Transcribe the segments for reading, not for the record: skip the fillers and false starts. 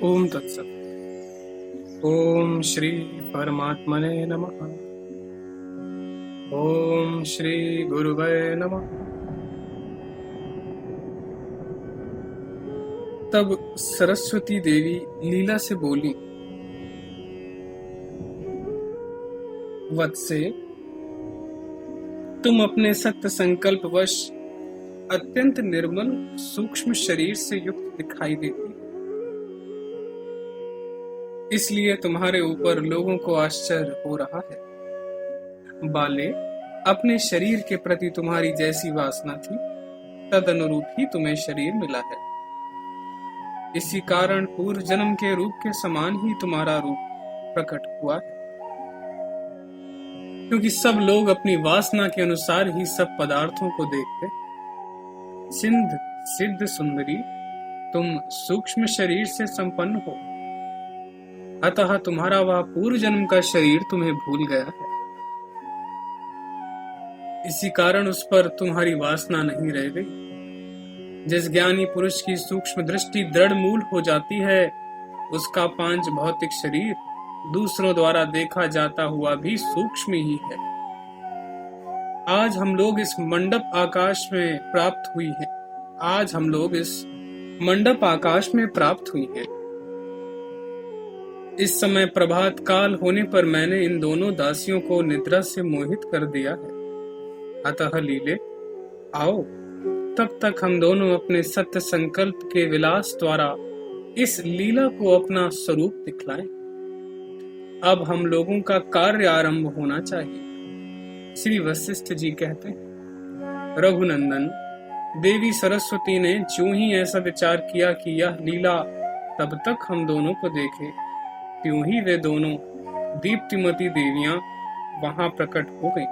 ओम तत्सत। ओम श्री परमात्मने नमः। ओम श्री गुरुवे नमः। तब सरस्वती देवी लीला से बोली, वत्से, तुम अपने सत्य संकल्प वश अत्यंत निर्मल सूक्ष्म शरीर से युक्त दिखाई देती, इसलिए तुम्हारे ऊपर लोगों को आश्चर्य हो रहा है। बाले, अपने शरीर के प्रति तुम्हारी जैसी वासना थी, तद अनुरूप ही तुम्हें शरीर मिला है। इसी कारण पूर्व जन्म के रूप के समान ही तुम्हारा रूप प्रकट हुआ है, क्योंकि सब लोग अपनी वासना के अनुसार ही सब पदार्थों को देखते। सिंध सिद्ध सुंदरी, तुम सूक्ष्म शरीर से संपन्न हो, अतः तुम्हारा वह पूर्व जन्म का शरीर तुम्हें भूल गया है। इसी कारण उस पर तुम्हारी वासना नहीं रह गई। जिस ज्ञानी पुरुष की सूक्ष्म दृष्टि दृढ़ मूल हो जाती है, उसका पांच भौतिक शरीर दूसरों द्वारा देखा जाता हुआ भी सूक्ष्म ही है। आज हम लोग इस मंडप आकाश में प्राप्त हुई हैं। इस समय प्रभात काल होने पर मैंने इन दोनों दासियों को निद्रा से मोहित कर दिया है। अतः लीले, आओ, तब तक हम दोनों अपने सत्य संकल्प के विलास द्वारा इस लीला को अपना स्वरूप दिखलाएं। अब हम लोगों का कार्य आरंभ होना चाहिए। श्री वशिष्ठ जी कहते हैं, रघुनंदन, देवी सरस्वती ने ज्यों ही ऐसा विचार किया कि यह लीला तब तक हम दोनों को देखे, त्यों ही वे दोनों दीप्तिमती देवियां वहां प्रकट हो गईं।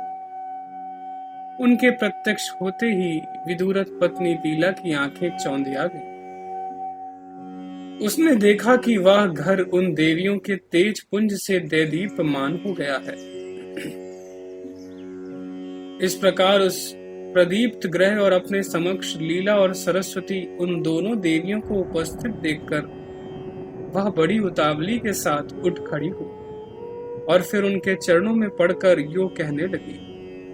उनके प्रत्यक्ष होते ही विदुरथ पत्नी लीला की आंखें चौंधिया गईं। उसने देखा कि वह घर उन देवियों के तेज पुंज से दैदीप्यमान हो गया है। इस प्रकार उस प्रदीप्त ग्रह और अपने समक्ष लीला और सरस्वती उन दोनों देवियों को उपस्थित देखकर वह बड़ी उतावली के साथ उठ खड़ी हुई और फिर उनके चरणों में पड़कर यूं कहने लगी,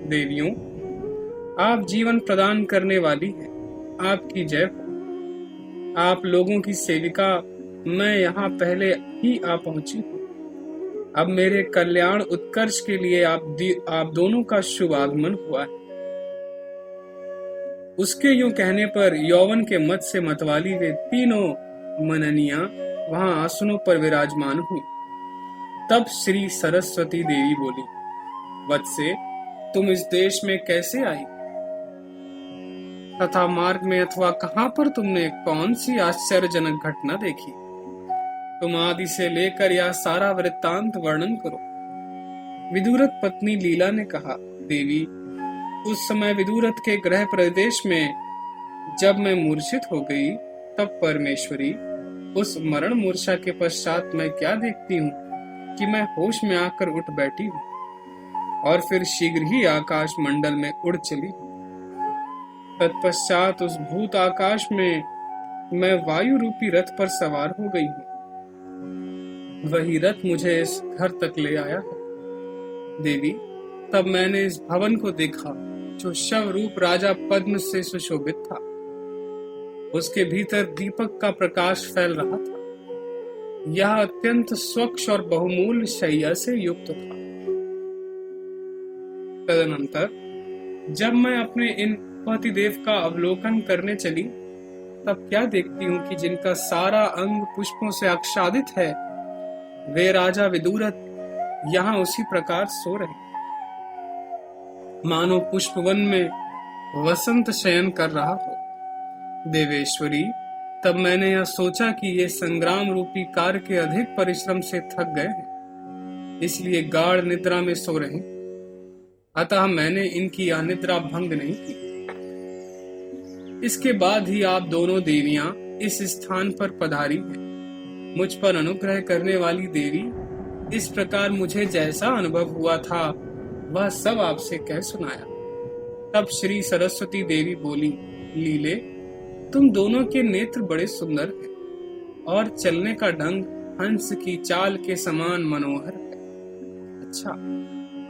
देवियों, आप जीवन प्रदान करने वाली हैं, आपकी जय हो। आप लोगों की सेविका मैं यहाँ पहले ही आ पहुंची हूँ। अब मेरे कल्याण उत्कर्ष के लिए आप दोनों का शुभ आगमन हुआ है। उसके यूं कहने पर यौवन के मत से मतवाली वे तीनों मननियां वहां आसनों पर विराजमान हुई। तब श्री सरस्वती देवी बोली, वत्से, तुम इस देश में कैसे आई तथा मार्ग में अथवा कहां पर तुमने कौन सी आश्चर्यजनक घटना देखी? तुम आदि से लेकर यह सारा वृत्तांत वर्णन करो। विदुरथ पत्नी लीला ने कहा, देवी, उस समय विदुरथ के गृह प्रदेश में जब मैं मूर्छित हो गई, तब परमेश्वरी, उस मरण मूर्छा के पश्चात मैं क्या देखती हूँ कि मैं होश में आकर उठ बैठी हूँ और फिर शीघ्र ही आकाश मंडल में उड़ चली। तत्पश्चात उस भूत आकाश में मैं वायु रूपी रथ पर सवार हो गई हूँ। वही रथ मुझे इस घर तक ले आया है। देवी, तब मैंने इस भवन को देखा जो शव रूप राजा पद्म से सुशोभित था। उसके भीतर दीपक का प्रकाश फैल रहा था। यह अत्यंत स्वच्छ और बहुमूल्य शैया से युक्त था। तदनंतर जब मैं अपने इन पतिदेव का अवलोकन करने चली, तब क्या देखती हूँ कि जिनका सारा अंग पुष्पों से आच्छादित है, वे राजा विदुरथ यहाँ उसी प्रकार सो रहे, मानो पुष्पवन में वसंत शयन कर रहा हो। देवेश्वरी, तब मैंने यह सोचा कि ये संग्राम रूपी कार्य के अधिक परिश्रम से थक गए हैं, इसलिए गाढ़ निद्रा में सो रहे। अतः मैंने इनकी यह निद्रा भंग नहीं की। इसके बाद ही आप दोनों देवियां इस स्थान पर पधारी हैं। मुझ पर अनुग्रह करने वाली देवी, इस प्रकार मुझे जैसा अनुभव हुआ था वह सब आपसे कह सुनाया। तब श्री सरस्वती देवी बोली, लीले, तुम दोनों के नेत्र बड़े सुंदर हैं और चलने का ढंग हंस की चाल के समान मनोहर है। अच्छा,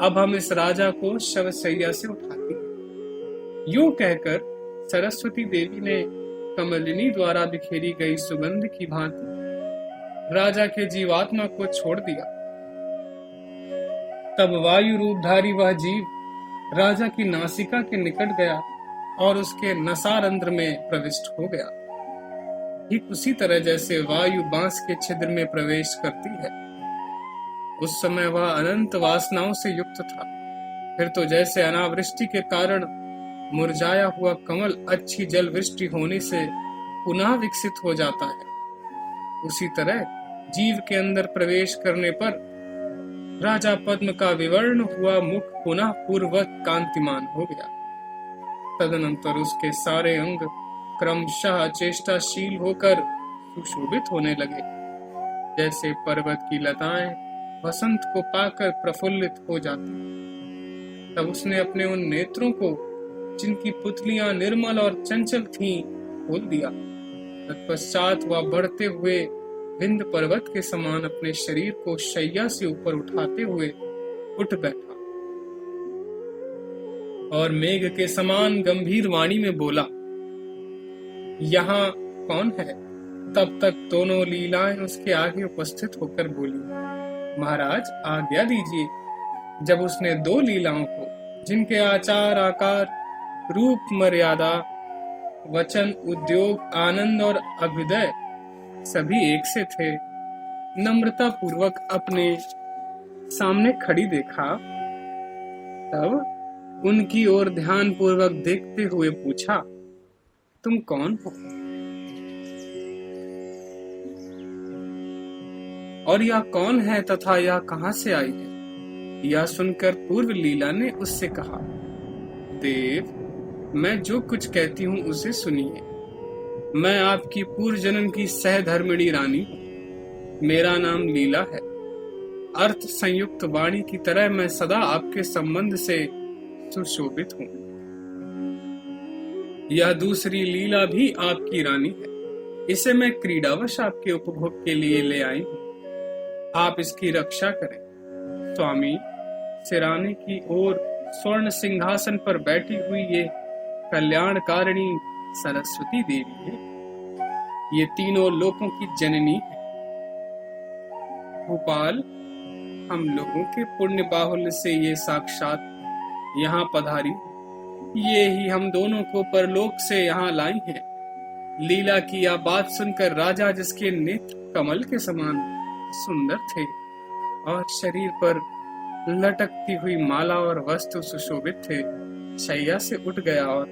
अब हम इस राजा को शवशैया से उठाते हैं। यूं कहकर सरस्वती देवी ने कमलिनी द्वारा बिखेरी गई सुगंध की भांति राजा के जीवात्मा को छोड़ दिया। तब वायु रूपधारी वह जीव राजा की नासिका के निकट गया और उसके नसारंध्र में प्रविष्ट हो गया, ठीक उसी तरह जैसे वायु बांस के छिद्र में प्रवेश करती है। उस समय वह अनंत वासनाओं से युक्त था। फिर तो जैसे अनावृष्टि के कारण मुरझाया हुआ कमल अच्छी जल वृष्टि होने से पुनः विकसित हो जाता है, उसी तरह जीव के अंदर प्रवेश करने पर राजा पद्म का विवर्ण हुआ मुख पुनः पूर्ववत कांतिमान हो गया। तदनंतर उसके सारे अंग क्रमशः चेष्टाशील होकर सुशोभित होने लगे, जैसे पर्वत की लताएं वसंत को पाकर प्रफुल्लित हो जाती। तब उसने अपने उन नेत्रों को, जिनकी पुतलियां निर्मल और चंचल थीं, खोल दिया। तत्पश्चात वह बढ़ते हुए विंध्य पर्वत के समान अपने शरीर को शैया से ऊपर उठाते हुए उठ बैठा और मेघ के समान गंभीर वाणी में बोला, यहाँ कौन है? तब तक दोनों लीलाएं उसके आगे उपस्थित होकर बोली, महाराज आज्ञा दीजिए। जब उसने दो लीलाओं को, जिनके आचार आकार रूप मर्यादा वचन उद्योग आनंद और अभ्युदय सभी एक से थे, नम्रता पूर्वक अपने सामने खड़ी देखा, तब उनकी ओर ध्यान पूर्वक देखते हुए पूछा, तुम कौन हो और यह कौन है तथा यह कहां से आई है? यह सुनकर पूर्व लीला ने उससे कहा, देव, मैं जो कुछ कहती हूँ उसे सुनिए। मैं आपकी पूर्व जन्म की सहधर्मिणी रानी हूँ। मेरा नाम लीला है। अर्थ संयुक्त वाणी की तरह मैं सदा आपके संबंध से सुशोभित हूँ। यह दूसरी लीला भी आपकी रानी है। इसे मैं क्रीडावश आपके उपभोग के लिए ले आई हूँ। आप इसकी रक्षा करें। स्वामी, सिराने की ओर स्वर्ण सिंहासन पर बैठी हुई ये कल्याणकारिणी सरस्वती देवी है। ये तीनों लोकों की जननी है। भोपाल, हम लोगों के पुण्य बाहुल्य से ये साक्षात यहाँ पधारी, ये ही हम दोनों को परलोक से यहाँ लाई है। लीला की यह बात सुनकर राजा, जिसके नेत्र कमल के समान सुंदर थे और शरीर पर लटकती हुई माला और वस्त्र सुशोभित थे, शैया से उठ गया और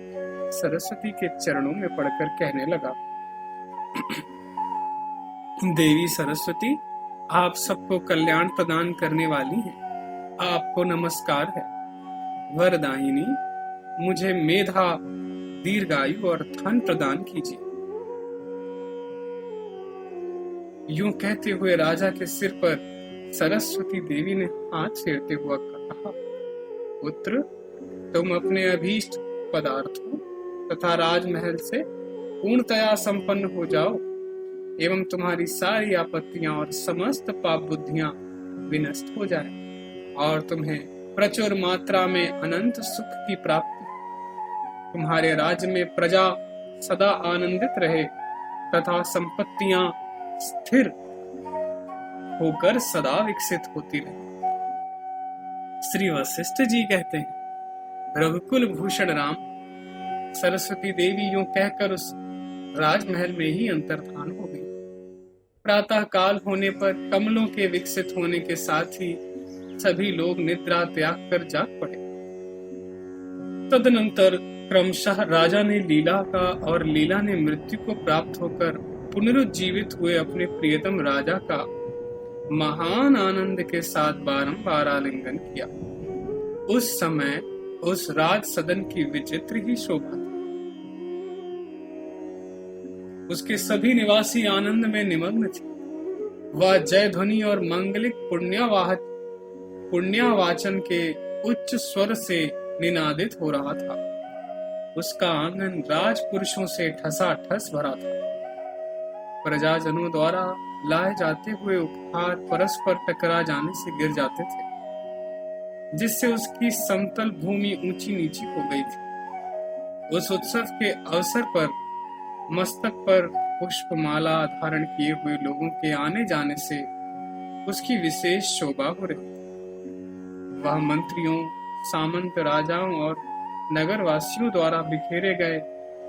सरस्वती के चरणों में पड़कर कहने लगा, देवी सरस्वती, आप सबको कल्याण प्रदान करने वाली हैं। आपको नमस्कार है। वरदायिनी, मुझे मेधा, दीर्घायु और धन प्रदान कीजिए। यूं कहते हुए राजा के सिर पर सरस्वती देवी ने हाथ फेरते हुआ कहा, पुत्र, तुम अपने अभीष्ट पदार्थों तथा राजमहल से पूर्णतया संपन्न हो जाओ एवं तुम्हारी सारी आपत्तियां और समस्त पाप बुद्धियां विनष्ट हो जाए और तुम्हें प्रचुर मात्रा में अनंत सुख की प्राप्ति। तुम्हारे राज्य में प्रजा सदा आनंदित रहे तथा संपत्तियां स्थिर होकर सदा विकसित होती रहे। श्री वशिष्ठ जी कहते हैं, रघुकुल भूषण राम सरस्वती देवी यूं कहकर उस राजमहल में ही अंतर्धान हो गई। प्रातः काल होने पर कमलों के विकसित होने के साथ ही सभी लोग निद्रा त्याग कर जाग पड़े। तदनंतर क्रमशः राजा ने लीला का और लीला ने मृत्यु को प्राप्त होकर पुनरुज्जीवित हुए अपने प्रियतम राजा का महान आनंद के साथ बारंबार आलिंगन किया। उस समय उस राज सदन की विचित्र ही शोभा थी। उसके सभी निवासी आनंद में निमग्न थे। वह जय ध्वनि और मंगलिक पुण्यावाचन के उच्च स्वर से निनादित हो रहा था। उसका आंगन राजपुरुषों से ठसाठस भरा था। प्रजाजनों द्वारा लाए जाते हुए उपहार परस्पर टकरा जाने से गिर जाते थे, जिससे उसकी समतल भूमि ऊंची नीची हो गई थी। उस उत्सव के अवसर पर मस्तक पर पुष्पमाला धारण किए हुए लोगों के आने जाने से उसकी विशेष शोभा हो रही थी। वह मंत्रियों, सामंत, राजाओं और नगरवासियों द्वारा बिखेरे गए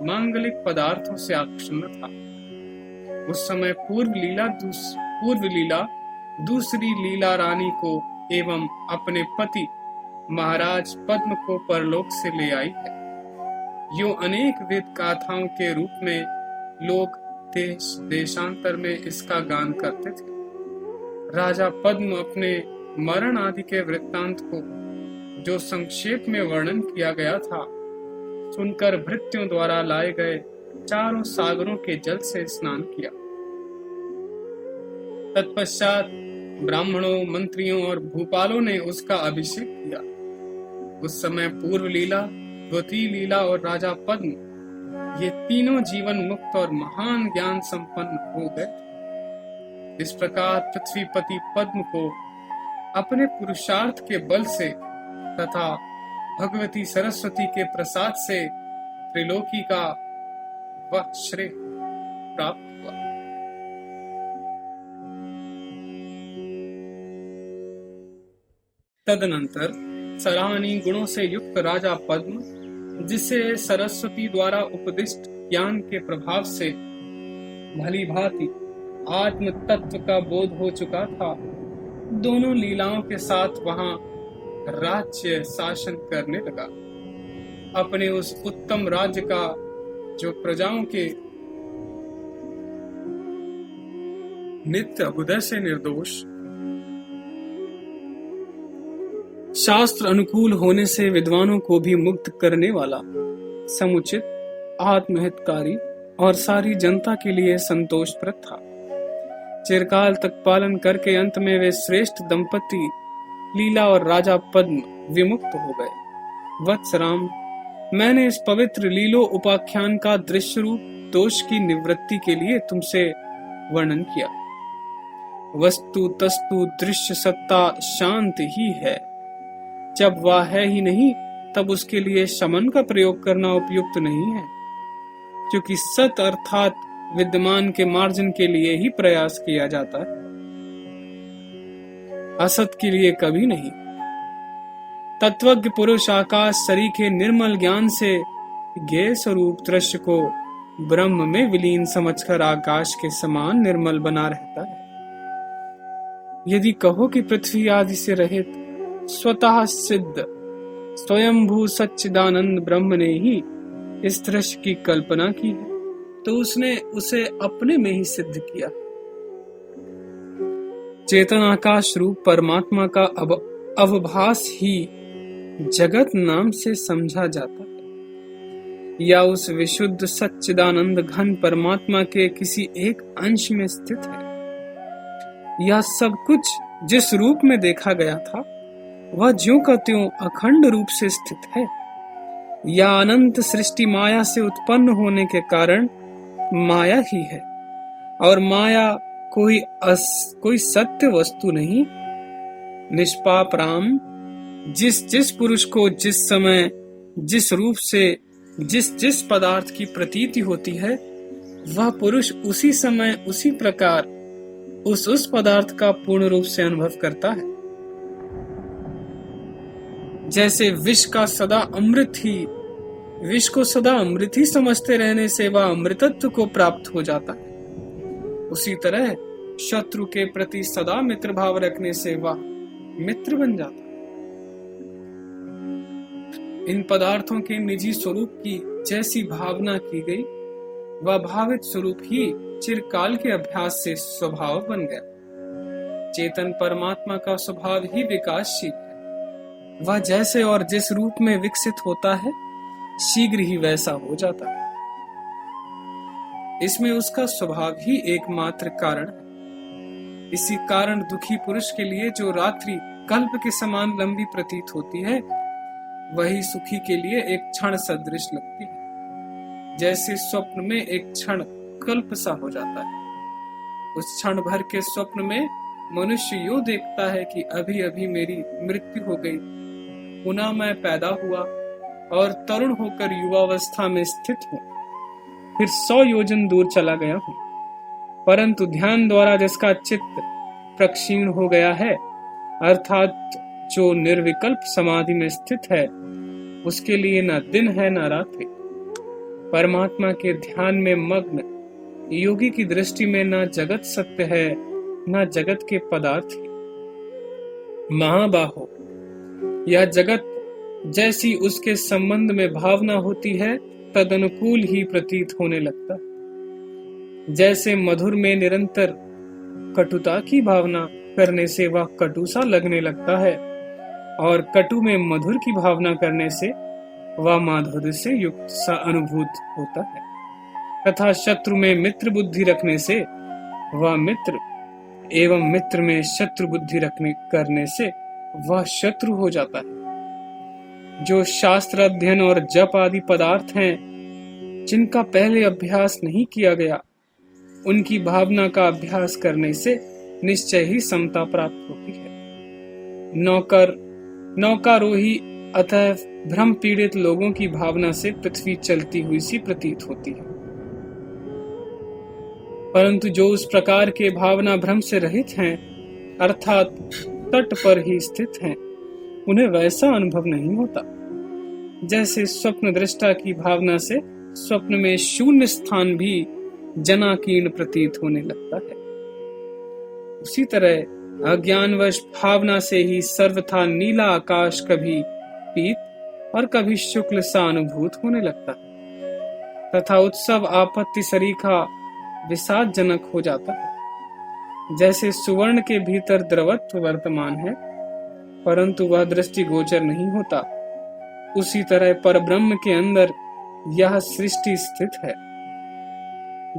मांगलिक पदार्थों से आच्छन्न था। उस समय पूर्व लीला दूसरी लीला रानी को एवं अपने पति महाराज पद्म को परलोक से ले आई है। यूं अनेक विध गाथाओं के रूप में लोग देश देशांतर में इसका गान करते थे। राजा पद्म अपने मरण आदि के वृत्तांत को, जो संक्षेप में वर्णन किया गया था, सुनकर भृत्यों द्वारा लाए गए चारों सागरों के जल से स्नान किया। तत्पश्चात ब्राह्मणों, मंत्रियों और भूपालों ने उसका अभिषेक किया। उस समय पूर्व लीला, द्वितीय लीला और राजा पद्म, ये तीनों जीवन मुक्त और महान ज्ञान संपन्न हो गए। इस प्रकार पृथ्वीपति पद्म को अपने पुरुषार्थ के बल से तथा भगवती सरस्वती के प्रसाद से त्रिलोकी का वह श्रेय प्राप्त हुआ। तदनंतर सराहनीय गुणों से युक्त राजा पद्म, जिसे सरस्वती द्वारा उपदिष्ट ज्ञान के प्रभाव से भली भांति आत्म तत्व का बोध हो चुका था, दोनों लीलाओं के साथ वहां राज्य शासन करने लगा। अपने उस उत्तम राज्य का, जो प्रजाओं के नित्य अभ्युदय से निर्दोष, शास्त्र अनुकूल होने से विद्वानों को भी मुक्त करने वाला, समुचित, आत्महितकारी और सारी जनता के लिए संतोषप्रद था। चिरकाल तक पालन करके अंत में वे श्रेष्ठ दंपति लीला और राजा पद्म विमुक्त हो गए। वत्स राम, मैंने इस पवित्र लीलो उपाख्यान का दृश्य रूप दोष की निवृत्ति के लिए तुमसे वर्णन किया। वस्तु तस्तु दृश्य सत्ता शांत ही है। जब वह है ही नहीं, तब उसके लिए शमन का प्रयोग करना उपयुक्त नहीं है, क्योंकि सत अर्थात विद्यमान के मार्जन के लिए ही प्रयास किया जाता है, असत के लिए कभी नहीं। तत्वज्ञ पुरुष आकाश सरीखे निर्मल ज्ञान से ज्ञेय स्वरूप दृश्य को ब्रह्म में विलीन समझकर आकाश के समान निर्मल बना रहता है। यदि कहो कि पृथ्वी आदि से रहित स्वतः सिद्ध स्वयंभू सच्चिदानंद ब्रह्म ने ही इस दृश्य की कल्पना की है, तो उसने उसे अपने में ही सिद्ध किया। चेतन आकाश रूप परमात्मा का अवभास ही जगत नाम से समझा जाता है, या उस विशुद्ध सच्चिदानंद घन परमात्मा के किसी एक अंश में स्थित है, या सब कुछ जिस रूप में देखा गया था वह ज्यों का त्यों अखंड रूप से स्थित है, या अनंत सृष्टि माया से उत्पन्न होने के कारण माया ही है, और माया कोई सत्य वस्तु नहीं। निष्पाप राम, जिस पुरुष को जिस समय जिस रूप से जिस पदार्थ की प्रतीति होती है, वह पुरुष उसी समय उसी प्रकार उस पदार्थ का पूर्ण रूप से अनुभव करता है। जैसे विष को सदा अमृत ही समझते रहने से वह अमृतत्व को प्राप्त हो जाता है, उसी तरह शत्रु के प्रति सदा मित्र भाव रखने से वह मित्र बन जाता है। इन पदार्थों के निजी स्वरूप की जैसी भावना की गई, वह भावित स्वरूप ही चिरकाल के अभ्यास से स्वभाव बन गया। चेतन परमात्मा का स्वभाव ही विकासशील है। वह जैसे और जिस रूप में विकसित होता है, शीघ्र ही वैसा हो जाता है। इसमें उसका स्वभाव ही एकमात्र कारण है। इसी कारण दुखी पुरुष के लिए जो रात्रि कल्प के समान लंबी प्रतीत होती है, वही सुखी के लिए एक क्षण सदृश लगती है, जैसे स्वप्न में एक क्षण कल्प सा हो जाता है। उस क्षण भर के स्वप्न में मनुष्य यूं देखता है कि अभी अभी मेरी मृत्यु हो गई, पुनः मैं पैदा हुआ और तरुण होकर युवावस्था में स्थित हूँ, फिर 100 योजन दूर चला गया हूँ। परंतु ध्यान द्वारा जिसका चित्त प्रक्षीण हो गया है, अर्थात जो निर्विकल्प समाधि में स्थित है, उसके लिए न दिन है न रात्रि। परमात्मा के ध्यान में मग्न योगी की दृष्टि में न जगत सत्य है न जगत के पदार्थ ही। महाबाहो, यह जगत जैसी उसके संबंध में भावना होती है तदनुकूल ही प्रतीत होने लगता है। जैसे मधुर में निरंतर कटुता की भावना करने से वह कटु सा लगने लगता है और कटु में मधुर की भावना करने से वह माधुर्य से युक्त सा अनुभूत होता है, तथा शत्रु में मित्र बुद्धि रखने से वह मित्र एवं मित्र में शत्रु बुद्धि रखने करने से वह शत्रु हो जाता है। जो शास्त्र अध्ययन और जप आदि पदार्थ हैं, जिनका पहले अभ्यास नहीं किया गया, उनकी भावना का अभ्यास करने से निश्चय ही समता प्राप्त होती है। नौकारोही अतः भ्रम पीड़ित लोगों की भावना से पृथ्वी चलती हुई सी प्रतीत होती है, परंतु जो उस प्रकार के भावना भ्रम से रहित हैं, अर्थात तट पर ही स्थित हैं, उन्हें वैसा अनुभव नहीं होता। जैसे स्वप्न दृष्टा की भावना से स्वप्न में शून्य स्थान भी जनाकीर्ण प्रतीत होने लगता है, उसी तरह अज्ञानवश भावना से ही सर्वथा नीला आकाश कभी पीत और कभी शुक्ल सा अनुभूत होने लगता है, तथा उत्सव आपत्ति सरीखा विषाद जनक हो जाता है। जैसे सुवर्ण के भीतर द्रवत्व वर्तमान है, परंतु वह दृष्टि गोचर नहीं होता, उसी तरह परब्रह्म के अंदर यह सृष्टि स्थित है।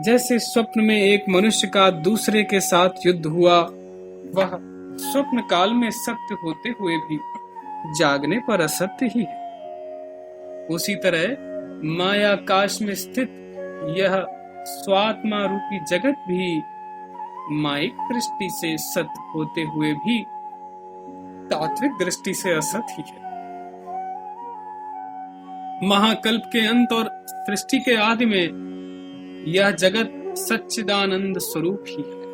जैसे स्वप्न में एक मनुष्य का दूसरे के साथ युद्ध हुआ, वह स्वप्न काल में सत्य होते हुए भी जागने पर असत्य ही है। उसी तरह मायाकाश में स्थित यह स्वात्मा रूपी जगत भी माइक दृष्टि से सत्य होते हुए भी तात्विक दृष्टि से असत ही है। महाकल्प के अंत और सृष्टि के आदि में यह जगत सच्चिदानंद स्वरूप ही है।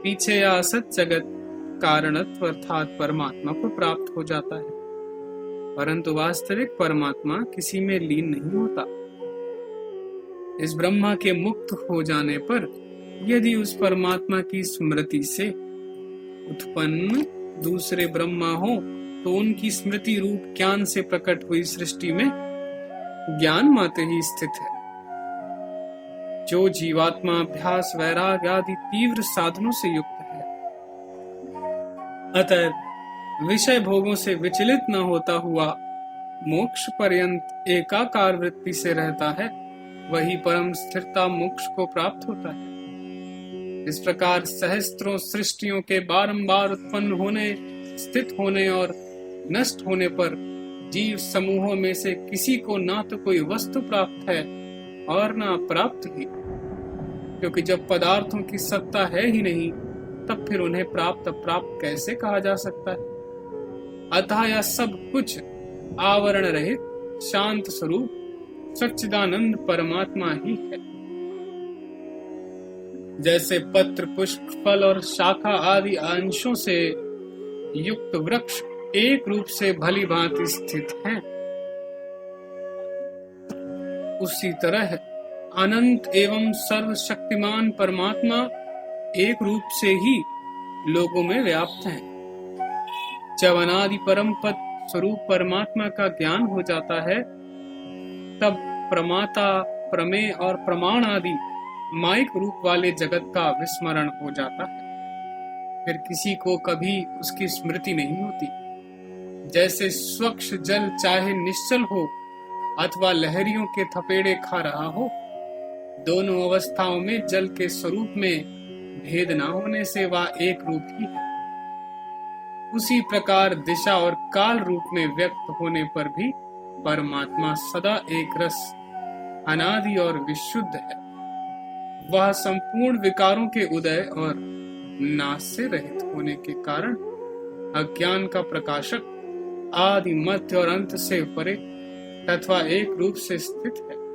पीछे यह असत जगत कारणत्व अर्थात परमात्मा को प्राप्त हो जाता है, परंतु वास्तविक परमात्मा किसी में लीन नहीं होता। इस ब्रह्मा के मुक्त हो जाने पर यदि उस परमात्मा की स्मृति से उत्पन्न दूसरे ब्रह्मा हो, तो उनकी स्मृति रूप ज्ञान से प्रकट हुई सृष्टि में ज्ञान मात्र ही स्थित है। जो जीवात्मा अभ्यास वैराग आदि तीव्र साधनों से युक्त है, अतः विषय भोगों से विचलित न होता हुआ मोक्ष पर्यंत एकाकार वृत्ति से रहता है, वही परम स्थिरता मोक्ष को प्राप्त होता है। इस प्रकार सहस्त्रों सृष्टियों के बारंबार उत्पन्न होने, स्थित होने और नष्ट होने पर जीव समूहों में से किसी को ना तो कोई वस्तु प्राप्त है और ना प्राप्त ही, क्योंकि जब पदार्थों की सत्ता है ही नहीं, तब फिर उन्हें प्राप्त अप्राप्त कैसे कहा जा सकता है। अतः यह सब कुछ आवरण रहित शांत स्वरूप सच्चिदानंद परमात्मा ही है। जैसे पत्र, पुष्प, फल और शाखा आदि अंशों से युक्त वृक्ष एक रूप से भली भांति स्थित हैं, उसी तरह अनंत एवं सर्वशक्तिमान परमात्मा एक रूप से ही लोगों में व्याप्त है। जब अनादि परम पद स्वरूप परमात्मा का ज्ञान हो जाता है, तब प्रमाता, प्रमेय और प्रमाण आदि माइक रूप वाले जगत का विस्मरण हो जाता है। फिर किसी को कभी उसकी स्मृति नहीं होती। जैसे स्वच्छ जल चाहे निश्चल हो अथवा लहरियों के थपेड़े खा रहा हो, दोनों अवस्थाओं में जल के स्वरूप में भेद न होने से वह एक रूप ही है। उसी प्रकार दिशा और काल रूप में व्यक्त होने पर भी परमात्मा सदा एक रस, अनादि और विशुद्ध है। वह संपूर्ण विकारों के उदय और नाश से रहित होने के कारण अज्ञान का प्रकाशक, आदि मध्य और अंत से परे तथा एक रूप से स्थित है।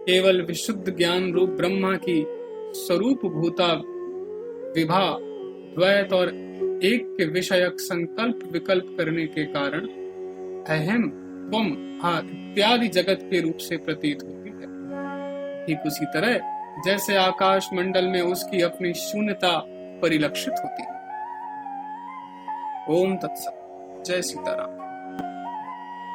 केवल विशुद्ध ज्ञान रूप ब्रह्मा की स्वरूप भूता विभा द्वैत और एक के विषयक संकल्प विकल्प करने के कारण अहम त्वम इत्यादि जगत के रूप से प्रतीत होती है। ठीक उसी तरह जैसे आकाश मंडल में उसकी अपनी शून्यता परिलक्षित होती है। ओम तत्सत। जय सीताराम।